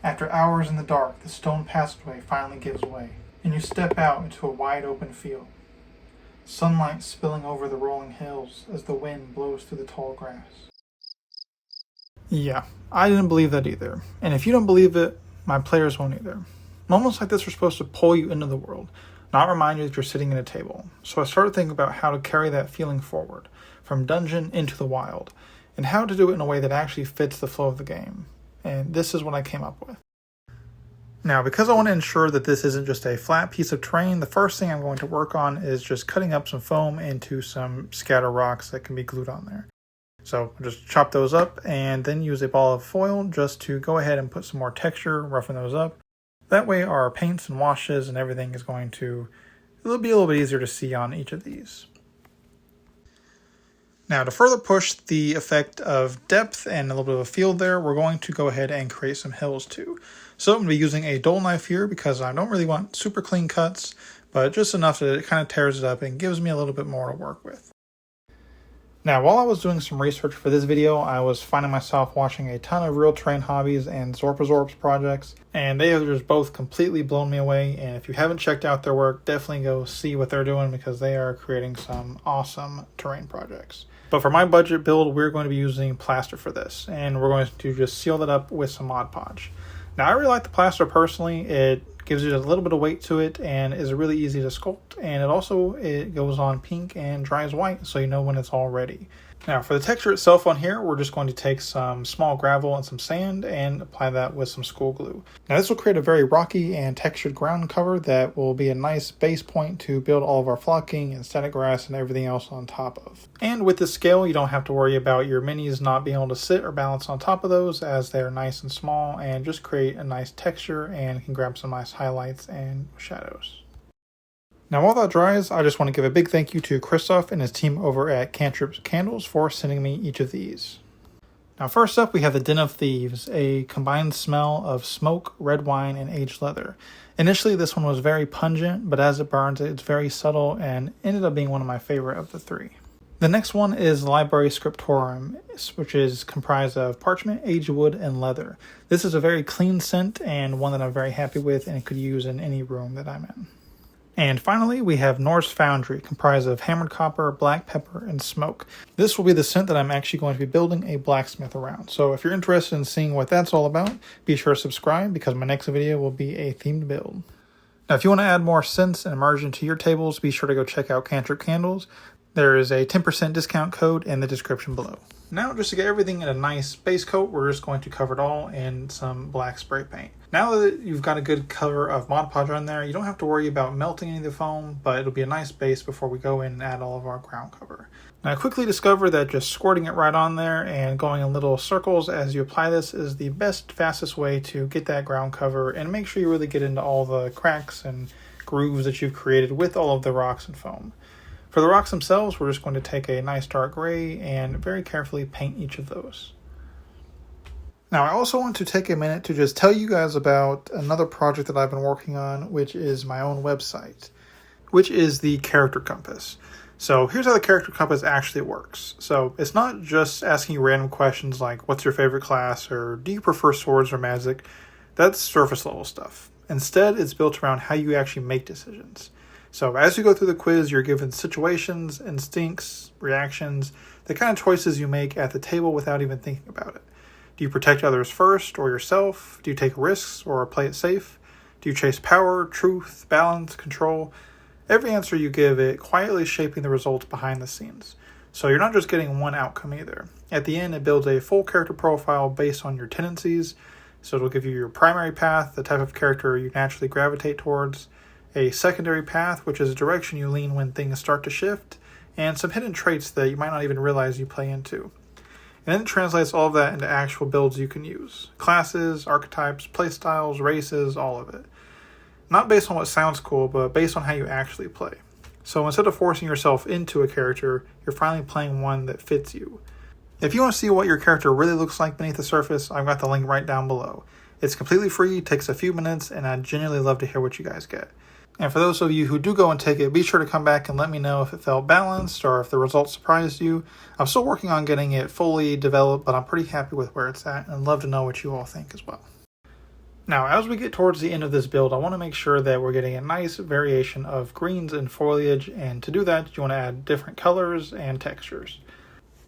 After hours in the dark, the stone passageway finally gives way, and you step out into a wide open field. Sunlight spilling over the rolling hills as the wind blows through the tall grass. Yeah, I didn't believe that either. And if you don't believe it, my players won't either. Moments like this are supposed to pull you into the world, not remind you that you're sitting at a table. So I started thinking about how to carry that feeling forward, from dungeon into the wild, and how to do it in a way that actually fits the flow of the game. And this is what I came up with. Now, because I want to ensure that this isn't just a flat piece of terrain, the first thing I'm going to work on is just cutting up some foam into some scatter rocks that can be glued on there. So I'll just chop those up and then use a ball of foil just to go ahead and put some more texture, roughen those up. That way our paints and washes and everything is going to be a little bit easier to see on each of these. Now, to further push the effect of depth and a little bit of a field there, we're going to go ahead and create some hills too. So I'm going to be using a dull knife here because I don't really want super clean cuts, but just enough that it kind of tears it up and gives me a little bit more to work with. Now, while I was doing some research for this video, I was finding myself watching a ton of Real Terrain Hobbies and Zorpazorps projects, and they have just both completely blown me away. And if you haven't checked out their work, definitely go see what they're doing because they are creating some awesome terrain projects. But for my budget build, we're going to be using plaster for this, and we're going to just seal that up with some Mod Podge. Now, I really like the plaster personally. It gives it a little bit of weight to it and is really easy to sculpt, and it goes on pink and dries white, so you know when it's all ready. Now, for the texture itself on here, we're just going to take some small gravel and some sand and apply that with some school glue. Now, this will create a very rocky and textured ground cover that will be a nice base point to build all of our flocking and static grass and everything else on top of. And with this scale, you don't have to worry about your minis not being able to sit or balance on top of those, as they're nice and small and just create a nice texture and can grab some nice highlights and shadows. Now, while that dries, I just want to give a big thank you to Christoph and his team over at Cantrip Candles for sending me each of these. Now, first up, we have the Den of Thieves, a combined smell of smoke, red wine, and aged leather. Initially, this one was very pungent, but as it burns, it's very subtle and ended up being one of my favorite of the three. The next one is Library Scriptorum, which is comprised of parchment, aged wood, and leather. This is a very clean scent and one that I'm very happy with and could use in any room that I'm in. And finally, we have Norse Foundry, comprised of hammered copper, black pepper, and smoke. This will be the scent that I'm actually going to be building a blacksmith around. So if you're interested in seeing what that's all about, be sure to subscribe because my next video will be a themed build. Now, if you want to add more scents and immersion to your tables, be sure to go check out Cantrip Candles. There is a 10% discount code in the description below. Now, just to get everything in a nice base coat, we're just going to cover it all in some black spray paint. Now that you've got a good cover of Mod Podge on there, you don't have to worry about melting any of the foam, but it'll be a nice base before we go in and add all of our ground cover. Now, I quickly discovered that just squirting it right on there and going in little circles as you apply this is the fastest way to get that ground cover and make sure you really get into all the cracks and grooves that you've created with all of the rocks and foam. For the rocks themselves, we're just going to take a nice dark gray and very carefully paint each of those. Now, I also want to take a minute to just tell you guys about another project that I've been working on, which is my own website, which is the Character Compass. So here's how the Character Compass actually works. So it's not just asking you random questions like, what's your favorite class, or do you prefer swords or magic? That's surface level stuff. Instead, it's built around how you actually make decisions. So as you go through the quiz, you're given situations, instincts, reactions, the kind of choices you make at the table without even thinking about it. Do you protect others first or yourself? Do you take risks or play it safe? Do you chase power, truth, balance, control? Every answer you give it quietly shaping the results behind the scenes. So you're not just getting one outcome either. At the end, it builds a full character profile based on your tendencies. So it'll give you your primary path, the type of character you naturally gravitate towards, a secondary path, which is a direction you lean when things start to shift, and some hidden traits that you might not even realize you play into. And then it translates all of that into actual builds you can use. Classes, archetypes, playstyles, races, all of it. Not based on what sounds cool, but based on how you actually play. So instead of forcing yourself into a character, you're finally playing one that fits you. If you want to see what your character really looks like beneath the surface, I've got the link right down below. It's completely free, takes a few minutes, and I'd genuinely love to hear what you guys get. And for those of you who do go and take it, be sure to come back and let me know if it felt balanced or if the results surprised you. I'm still working on getting it fully developed, but I'm pretty happy with where it's at and I'd love to know what you all think as well. Now, as we get towards the end of this build, I want to make sure that we're getting a nice variation of greens and foliage, and to do that, you want to add different colors and textures.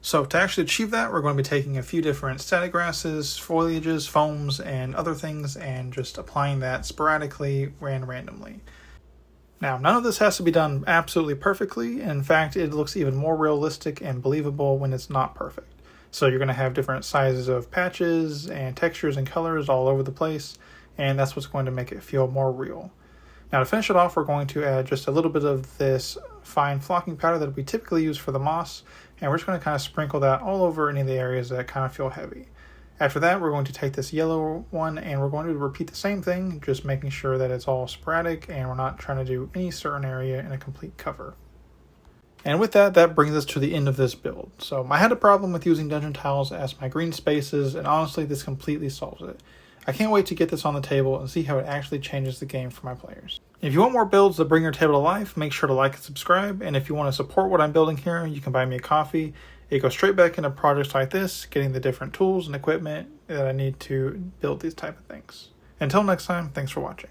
So to actually achieve that, we're going to be taking a few different static grasses, foliages, foams, and other things, and just applying that sporadically and randomly. Now, none of this has to be done absolutely perfectly. In fact, it looks even more realistic and believable when it's not perfect. So you're going to have different sizes of patches and textures and colors all over the place, and that's what's going to make it feel more real. Now, to finish it off, we're going to add just a little bit of this fine flocking powder that we typically use for the moss, and we're just going to kind of sprinkle that all over any of the areas that kind of feel heavy. After that, we're going to take this yellow one and we're going to repeat the same thing, just making sure that it's all sporadic and we're not trying to do any certain area in a complete cover. And with that, that brings us to the end of this build. So I had a problem with using dungeon tiles as my green spaces, and honestly, this completely solves it. I can't wait to get this on the table and see how it actually changes the game for my players. If you want more builds that bring your table to life, make sure to like and subscribe. And if you want to support what I'm building here, you can buy me a coffee. It goes straight back into projects like this, getting the different tools and equipment that I need to build these type of things. Until next time, thanks for watching.